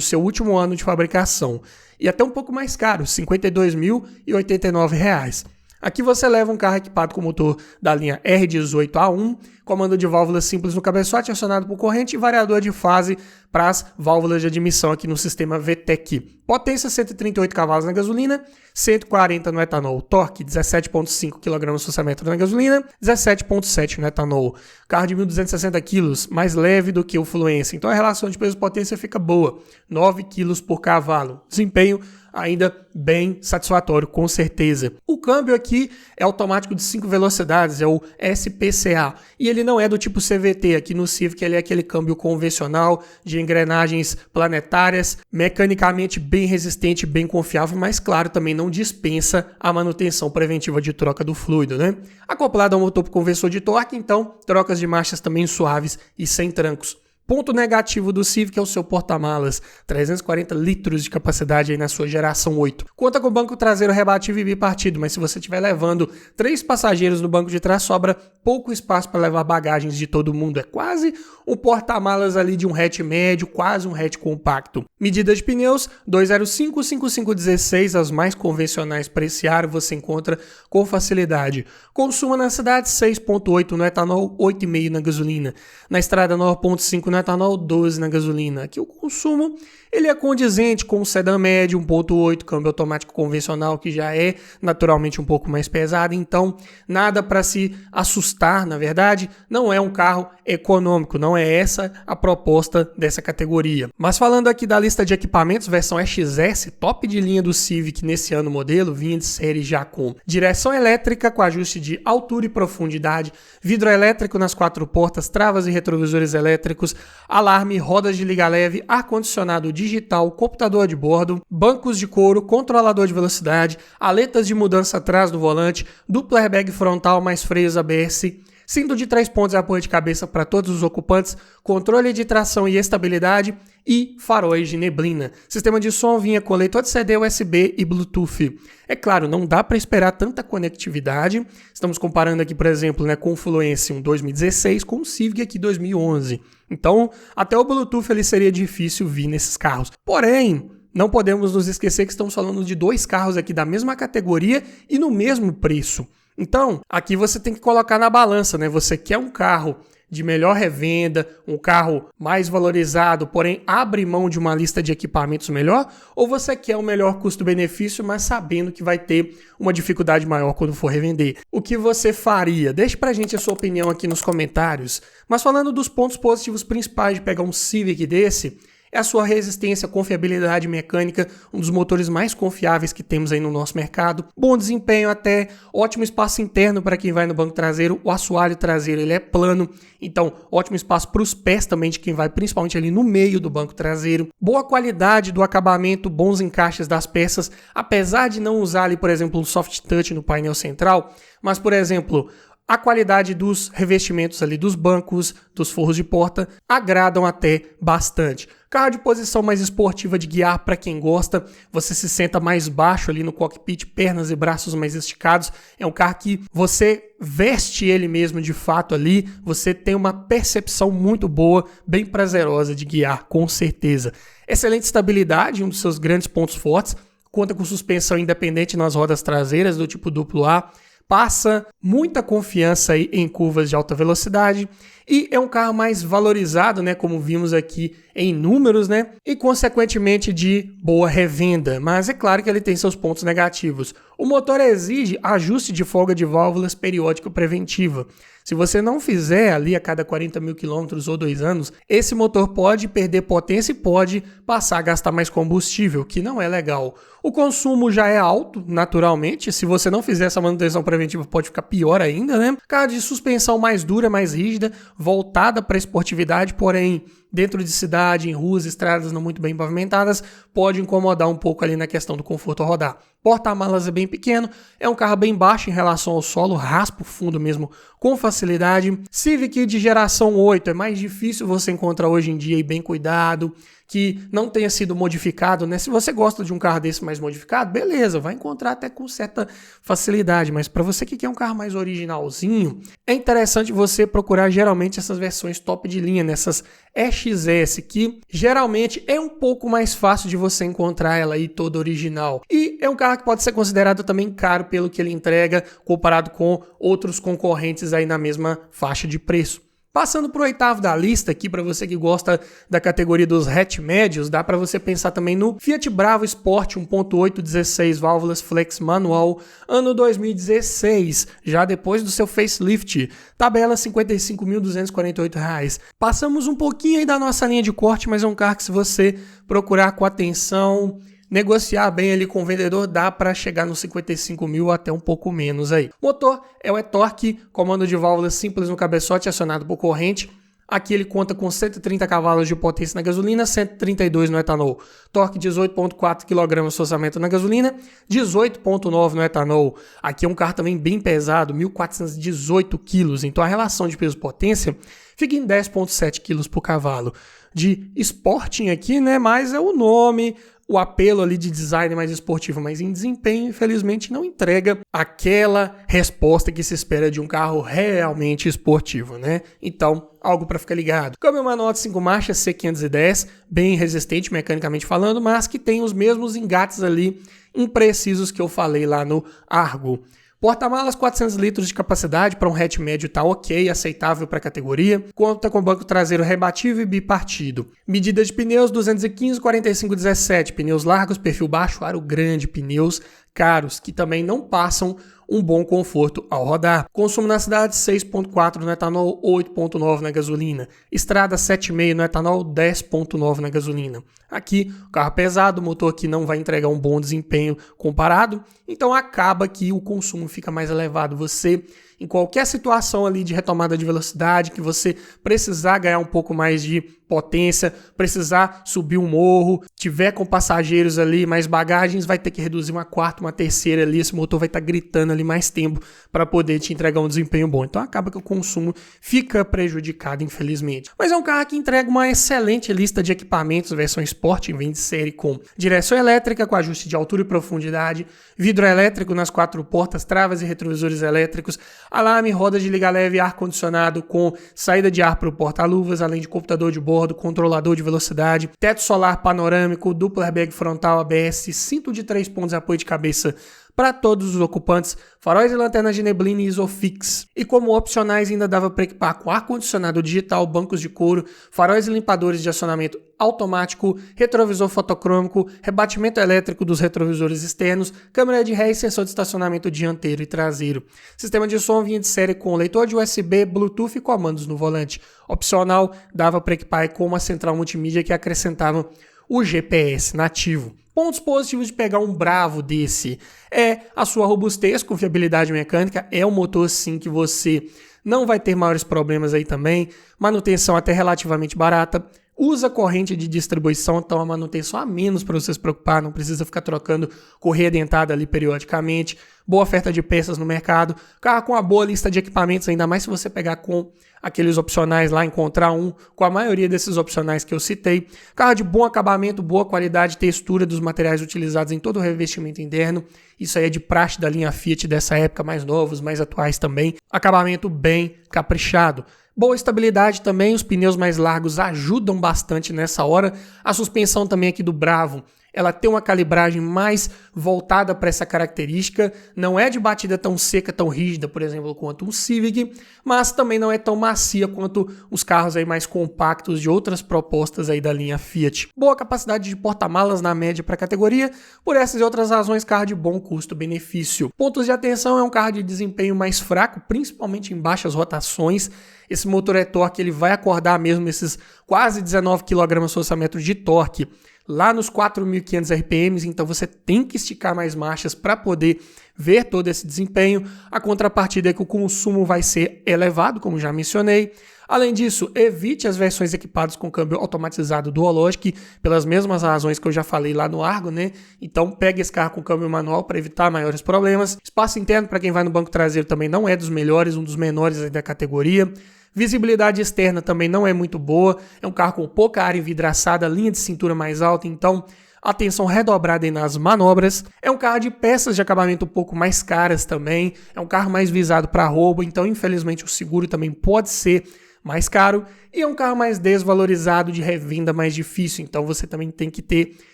seu último ano de fabricação. E até um pouco mais caro, R$ 52.089. Aqui você leva um carro equipado com motor da linha R18A1, comando de válvulas simples no cabeçote acionado por corrente e variador de fase para as válvulas de admissão aqui no sistema VTEC. Potência 138 cavalos na gasolina, 140 no etanol. Torque 17,5 kgfm na gasolina, 17,7 no etanol. Carro de 1.260 kg, mais leve do que o Fluence. Então a relação de peso-potência fica boa, 9 kg por cavalo. Desempenho ainda bem satisfatório, com certeza. O câmbio aqui é automático de 5 velocidades, é o SPCA, e ele não é do tipo CVT. Aqui no Civic ele é aquele câmbio convencional, de engrenagens planetárias, mecanicamente bem resistente, bem confiável, mas claro, também não dispensa a manutenção preventiva de troca do fluido, né? Acoplado ao motor conversor de torque, então, trocas de marchas também suaves e sem trancos. Ponto negativo do Civic é o seu porta-malas, 340 litros de capacidade aí na sua geração 8. Conta com banco traseiro rebatível e bipartido, mas se você estiver levando 3 passageiros no banco de trás, sobra pouco espaço para levar bagagens de todo mundo. É quase um porta-malas ali de um hatch médio, quase um hatch compacto. Medida de pneus, 205, 5516, as mais convencionais para esse aro você encontra com facilidade. Consumo na cidade, 6,8 no etanol, 8,5 na gasolina. Na estrada, 9,5 no etanol, 12 na gasolina. Aqui o consumo ele é condizente com o sedã médio, 1.8, câmbio automático convencional, que já é naturalmente um pouco mais pesado, então nada para se assustar, na verdade, não é um carro econômico, não é essa a proposta dessa categoria. Mas falando aqui da lista de equipamentos, versão XS, top de linha do Civic nesse ano modelo, vinha de série já com direção elétrica com ajuste de altura e profundidade, vidro elétrico nas 4 portas, travas e retrovisores elétricos, alarme, rodas de liga leve, ar-condicionado digital, computador de bordo, bancos de couro, controlador de velocidade, aletas de mudança atrás do volante, duplo airbag frontal mais freios ABS, cinto de 3 pontos e apoio de cabeça para todos os ocupantes, controle de tração e estabilidade e faróis de neblina. Sistema de som vinha com leitor de CD, USB e Bluetooth. É claro, não dá para esperar tanta conectividade. Estamos comparando aqui, por exemplo, com o Fluence 2016 com o Civic aqui 2011. Então, até o Bluetooth ele seria difícil vir nesses carros. Porém, não podemos nos esquecer que estamos falando de 2 carros aqui da mesma categoria e no mesmo preço. Então, aqui você tem que colocar na balança, né? Você quer um carro de melhor revenda, um carro mais valorizado, porém abre mão de uma lista de equipamentos melhor, ou você quer o melhor custo-benefício, mas sabendo que vai ter uma dificuldade maior quando for revender? O que você faria? Deixe pra gente a sua opinião aqui nos comentários. Mas falando dos pontos positivos principais de pegar um Civic desse, é a sua resistência, confiabilidade mecânica, um dos motores mais confiáveis que temos aí no nosso mercado. Bom desempenho até, ótimo espaço interno para quem vai no banco traseiro. O assoalho traseiro ele é plano, então ótimo espaço para os pés também de quem vai principalmente ali no meio do banco traseiro. Boa qualidade do acabamento, bons encaixes das peças, apesar de não usar ali, por exemplo, um soft touch no painel central, mas, por exemplo, a qualidade dos revestimentos ali dos bancos, dos forros de porta, agradam até bastante. Carro de posição mais esportiva de guiar para quem gosta, você se senta mais baixo ali no cockpit, pernas e braços mais esticados. É um carro que você veste ele mesmo de fato ali, você tem uma percepção muito boa, bem prazerosa de guiar, com certeza. Excelente estabilidade, um dos seus grandes pontos fortes, conta com suspensão independente nas rodas traseiras do tipo duplo A, passa muita confiança aí em curvas de alta velocidade e é um carro mais valorizado, como vimos aqui em números, e consequentemente de boa revenda, mas é claro que ele tem seus pontos negativos. O motor exige ajuste de folga de válvulas periódica preventiva. Se você não fizer ali a cada 40 mil quilômetros ou 2 anos, esse motor pode perder potência e pode passar a gastar mais combustível, que não é legal. O consumo já é alto, naturalmente. Se você não fizer essa manutenção preventiva, pode ficar pior ainda, Carro de suspensão mais dura, mais rígida, voltada para a esportividade, porém dentro de cidade, em ruas, estradas não muito bem pavimentadas, pode incomodar um pouco ali na questão do conforto ao rodar. Porta-malas é bem pequeno, é um carro bem baixo em relação ao solo, raspa o fundo mesmo com facilidade. Civic de geração 8 é mais difícil você encontrar hoje em dia e bem cuidado, que não tenha sido modificado, Se você gosta de um carro desse mais modificado, beleza, vai encontrar até com certa facilidade, mas para você que quer um carro mais originalzinho, é interessante você procurar geralmente essas versões top de linha, nessas XS, que geralmente é um pouco mais fácil de você encontrar ela aí toda original. E é um carro carro que pode ser considerado também caro pelo que ele entrega comparado com outros concorrentes aí na mesma faixa de preço. Passando para o oitavo da lista aqui, para você que gosta da categoria dos hatch médios, dá para você pensar também no Fiat Bravo Sport 1.8 16 válvulas flex manual, ano 2016, já depois do seu facelift, tabela R$ 55.248. Passamos um pouquinho aí da nossa linha de corte, mas é um carro que se você procurar com atenção, negociar bem ali com o vendedor, dá para chegar nos 55 mil até um pouco menos aí. Motor é o e-torque, comando de válvulas simples no cabeçote acionado por corrente. Aqui ele conta com 130 cavalos de potência na gasolina, 132 no etanol. Torque 18,4 kgfm na gasolina, 18,9 no etanol. Aqui é um carro também bem pesado, 1.418 kg. Então a relação de peso-potência fica em 10,7 kg por cavalo. De Sporting aqui, né? Mas é o nome, o apelo ali de design mais esportivo, mas em desempenho, infelizmente, não entrega aquela resposta que se espera de um carro realmente esportivo, né? Então, algo para ficar ligado. Câmbio manual de 5 marchas C510, bem resistente mecanicamente falando, mas que tem os mesmos engates ali imprecisos que eu falei lá no Argo. Porta-malas 400 litros de capacidade para um hatch médio tá ok, aceitável para a categoria. Conta com banco traseiro rebatível e bipartido. Medida de pneus 215, 45, 17. Pneus largos, perfil baixo, aro grande. Pneus caros, que também não passam um bom conforto ao rodar. Consumo na cidade 6,4 no etanol, 8,9 na gasolina. Estrada 7,5 no etanol, 10,9 na gasolina. Aqui, o carro pesado, o motor aqui não vai entregar um bom desempenho comparado, então acaba que o consumo fica mais elevado. Você, em qualquer situação ali de retomada de velocidade, que você precisar ganhar um pouco mais de potência, precisar subir um morro, tiver com passageiros ali, mais bagagens, vai ter que reduzir uma quarta, uma terceira ali, esse motor vai estar gritando ali mais tempo para poder te entregar um desempenho bom. Então acaba que o consumo fica prejudicado, infelizmente. Mas é um carro que entrega uma excelente lista de equipamentos, versão Sport, vem de série com direção elétrica com ajuste de altura e profundidade, vidro elétrico nas 4 portas, travas e retrovisores elétricos, alarme, roda de liga leve, ar-condicionado com saída de ar para o porta-luvas, além de computador de bordo, controlador de velocidade, teto solar panorâmico, duplo airbag frontal ABS, cinto de 3 pontos de apoio de cabeça para todos os ocupantes, faróis e lanternas de neblina e Isofix. E como opcionais ainda dava para equipar com ar-condicionado digital, bancos de couro, faróis e limpadores de acionamento automático, retrovisor fotocrômico, rebatimento elétrico dos retrovisores externos, câmera de ré e sensor de estacionamento dianteiro e traseiro. Sistema de som vinha de série com leitor de USB, Bluetooth e comandos no volante. Opcional, dava para equipar com uma central multimídia que acrescentava o GPS nativo. Pontos positivos de pegar um Bravo desse é a sua robustez, confiabilidade mecânica, é um motor sim que você não vai ter maiores problemas aí também, manutenção até relativamente barata, usa corrente de distribuição, então a manutenção a menos para você se preocupar, não precisa ficar trocando correia dentada ali periodicamente, boa oferta de peças no mercado, carro com uma boa lista de equipamentos, ainda mais se você pegar com aqueles opcionais lá, encontrar um com a maioria desses opcionais que eu citei, carro de bom acabamento, boa qualidade, textura dos materiais utilizados em todo o revestimento interno, isso aí é de praxe da linha Fiat dessa época, mais novos, mais atuais também, acabamento bem caprichado. Boa estabilidade também, os pneus mais largos ajudam bastante nessa hora. A suspensão também aqui do Bravo, ela tem uma calibragem mais voltada para essa característica. Não é de batida tão seca, tão rígida, por exemplo, quanto um Civic, mas também não é tão macia quanto os carros aí mais compactos de outras propostas aí da linha Fiat. Boa capacidade de porta-malas na média para a categoria. Por essas e outras razões, carro de bom custo-benefício. Pontos de atenção, é um carro de desempenho mais fraco, principalmente em baixas rotações. Esse motor e-torque, ele vai acordar mesmo esses quase 19 kgfm de torque lá nos 4.500 RPMs, então você tem que esticar mais marchas para poder ver todo esse desempenho. A contrapartida é que o consumo vai ser elevado, como já mencionei. Além disso, evite as versões equipadas com câmbio automatizado Duologic, pelas mesmas razões que eu já falei lá no Argo, né? Então pegue esse carro com câmbio manual para evitar maiores problemas. Espaço interno para quem vai no banco traseiro também não é dos melhores, um dos menores aí da categoria. Visibilidade externa também não é muito boa, é um carro com pouca área envidraçada, linha de cintura mais alta, então atenção redobrada aí nas manobras. É um carro de peças de acabamento um pouco mais caras também, é um carro mais visado para roubo, então infelizmente o seguro também pode ser mais caro, e é um carro mais desvalorizado, de revenda mais difícil, então você também tem que ter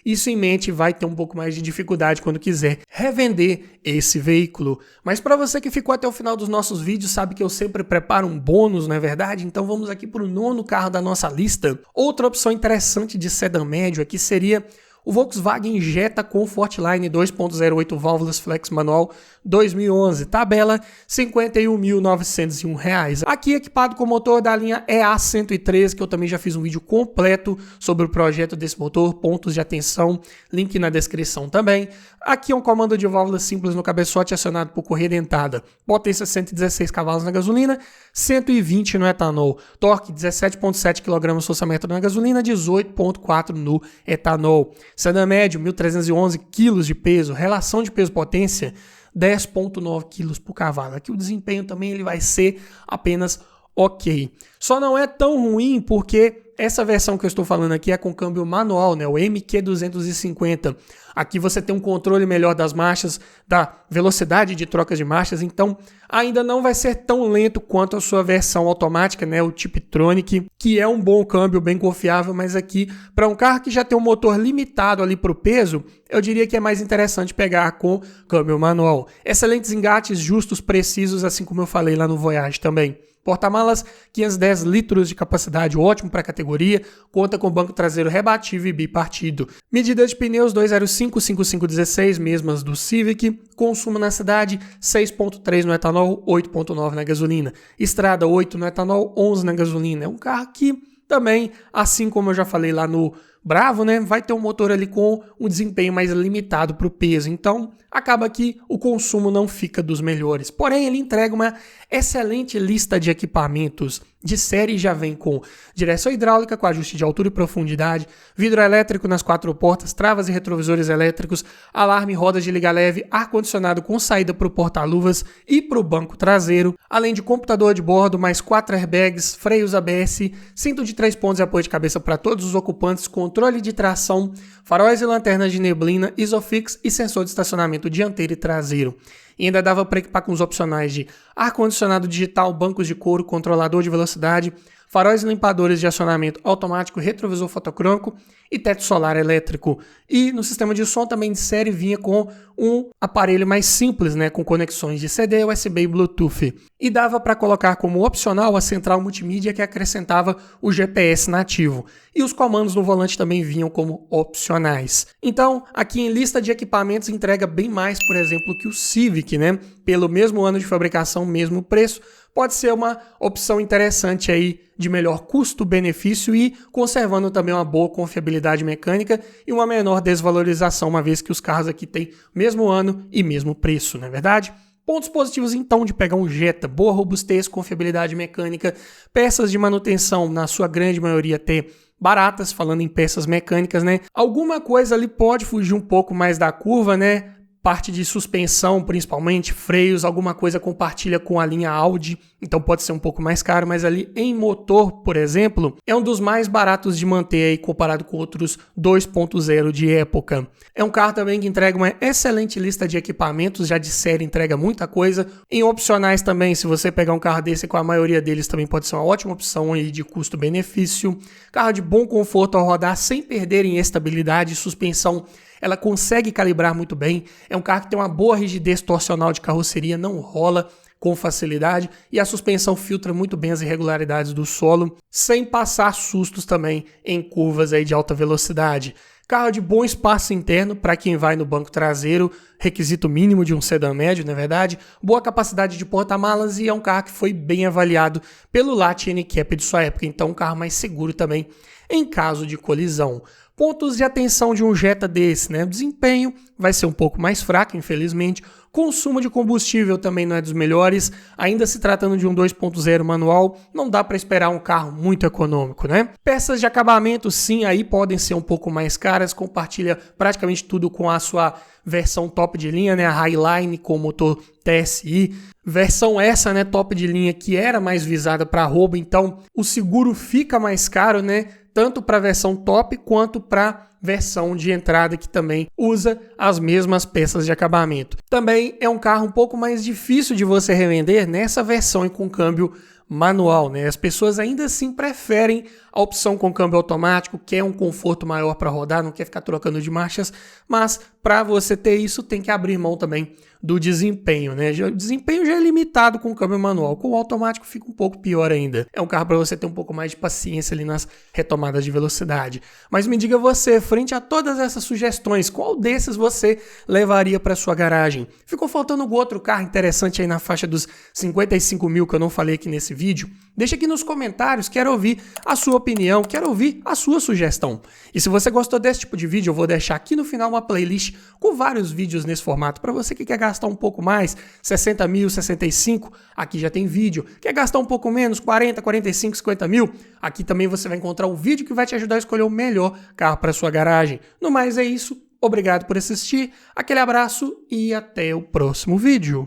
isso em mente, vai ter um pouco mais de dificuldade quando quiser revender esse veículo. Mas para você que ficou até o final dos nossos vídeos, sabe que eu sempre preparo um bônus, não é verdade? Então vamos aqui para o 9º carro da nossa lista. Outra opção interessante de sedã médio aqui seria o Volkswagen Jetta Comfortline 2.08 válvulas flex manual 2011, tabela R$ 51.901. Aqui equipado com motor da linha EA113, que eu também já fiz um vídeo completo sobre o projeto desse motor, pontos de atenção, link na descrição também. Aqui é um comando de válvulas simples no cabeçote acionado por correia dentada, potência 116 cavalos na gasolina, 120 no etanol, torque 17.7 kgfm na gasolina, 18.4 no etanol. Sedã médio, 1.311 kg de peso, relação de peso-potência, 10.9 kg por cavalo. Aqui o desempenho também ele vai ser apenas ok. Só não é tão ruim porque essa versão que eu estou falando aqui é com câmbio manual, né? O MQ250. Aqui você tem um controle melhor das marchas, da velocidade de trocas de marchas, então ainda não vai ser tão lento quanto a sua versão automática, né? O Tiptronic, que é um bom câmbio, bem confiável, mas aqui, para um carro que já tem um motor limitado ali para o peso, eu diria que é mais interessante pegar com câmbio manual. Excelentes engates, justos, precisos, assim como eu falei lá no Voyage também. Porta-malas, 510 litros de capacidade, ótimo para a categoria, conta com banco traseiro rebatível e bipartido. Medida de pneus 205/5516, mesmas do Civic, consumo na cidade 6.3 no etanol, 8.9 na gasolina. Estrada 8 no etanol, 11 na gasolina. É um carro que também, assim como eu já falei lá no Bravo, né, vai ter um motor ali com um desempenho mais limitado para o peso, então acaba que o consumo não fica dos melhores. Porém, ele entrega uma excelente lista de equipamentos de série e já vem com direção hidráulica com ajuste de altura e profundidade, vidro elétrico nas 4 portas, travas e retrovisores elétricos, alarme, rodas de liga leve, ar-condicionado com saída para o porta-luvas e para o banco traseiro, além de computador de bordo, mais 4 airbags, freios ABS, cinto de 3 pontos e apoio de cabeça para todos os ocupantes, controle de tração, faróis e lanternas de neblina, Isofix e sensor de estacionamento dianteiro e traseiro. E ainda dava para equipar com os opcionais de ar-condicionado digital, bancos de couro, controlador de velocidade, faróis e limpadores de acionamento automático, retrovisor fotocrômico e teto solar elétrico. E no sistema de som também de série vinha com um aparelho mais simples, né, com conexões de CD, USB e Bluetooth. E dava para colocar como opcional a central multimídia que acrescentava o GPS nativo. E os comandos no volante também vinham como opcionais. Então, aqui em lista de equipamentos entrega bem mais, por exemplo, que o Civic, né? Pelo mesmo ano de fabricação, mesmo preço, pode ser uma opção interessante aí de melhor custo-benefício e conservando também uma boa confiabilidade mecânica e uma menor desvalorização, uma vez que os carros aqui têm mesmo ano e mesmo preço, não é verdade? Pontos positivos então de pegar um Jetta, boa robustez, confiabilidade mecânica, peças de manutenção, na sua grande maioria ter baratas, falando em peças mecânicas, né? Alguma coisa ali pode fugir um pouco mais da curva, né? Parte de suspensão, principalmente, freios, alguma coisa compartilha com a linha Audi, então pode ser um pouco mais caro, mas ali em motor, por exemplo, é um dos mais baratos de manter aí comparado com outros 2.0 de época. É um carro também que entrega uma excelente lista de equipamentos, já de série entrega muita coisa. Em opcionais também, se você pegar um carro desse com a maioria deles também pode ser uma ótima opção aí de custo-benefício. Carro de bom conforto ao rodar sem perder em estabilidade, suspensão ela consegue calibrar muito bem, é um carro que tem uma boa rigidez torcional de carroceria, não rola com facilidade e a suspensão filtra muito bem as irregularidades do solo, sem passar sustos também em curvas aí de alta velocidade. Carro de bom espaço interno para quem vai no banco traseiro, requisito mínimo de um sedã médio, na verdade, boa capacidade de porta-malas e é um carro que foi bem avaliado pelo LAT NCAP de sua época, então um carro mais seguro também em caso de colisão. Pontos de atenção de um Jetta desse, né? O desempenho vai ser um pouco mais fraco, infelizmente. Consumo de combustível também não é dos melhores. Ainda se tratando de um 2.0 manual, não dá para esperar um carro muito econômico, né? Peças de acabamento, sim, aí podem ser um pouco mais caras. Compartilha praticamente tudo com a sua versão top de linha, né? A Highline com motor TSI. Versão essa, né? Top de linha que era mais visada para roubo, então o seguro fica mais caro, né? Tanto para a versão top quanto para versão de entrada que também usa as mesmas peças de acabamento. Também é um carro um pouco mais difícil de você revender nessa versão com câmbio manual, né? As pessoas ainda assim preferem a opção com câmbio automático, quer um conforto maior para rodar, não quer ficar trocando de marchas, mas para você ter isso tem que abrir mão também do desempenho, né? O desempenho já é limitado com o câmbio manual, com o automático fica um pouco pior ainda. É um carro para você ter um pouco mais de paciência ali nas retomadas de velocidade. Mas me diga você, frente a todas essas sugestões, qual desses você levaria para sua garagem? Ficou faltando algum outro carro interessante aí na faixa dos 55 mil que eu não falei aqui nesse vídeo? Deixa aqui nos comentários, quero ouvir a sua opinião, quero ouvir a sua sugestão. E se você gostou desse tipo de vídeo, eu vou deixar aqui no final uma playlist com vários vídeos nesse formato. Para você que quer gastar um pouco mais, 60 mil, 65, aqui já tem vídeo. Quer gastar um pouco menos, 40, 45, 50 mil? Aqui também você vai encontrar um vídeo que vai te ajudar a escolher o melhor carro para sua garagem. No mais é isso, obrigado por assistir, aquele abraço e até o próximo vídeo.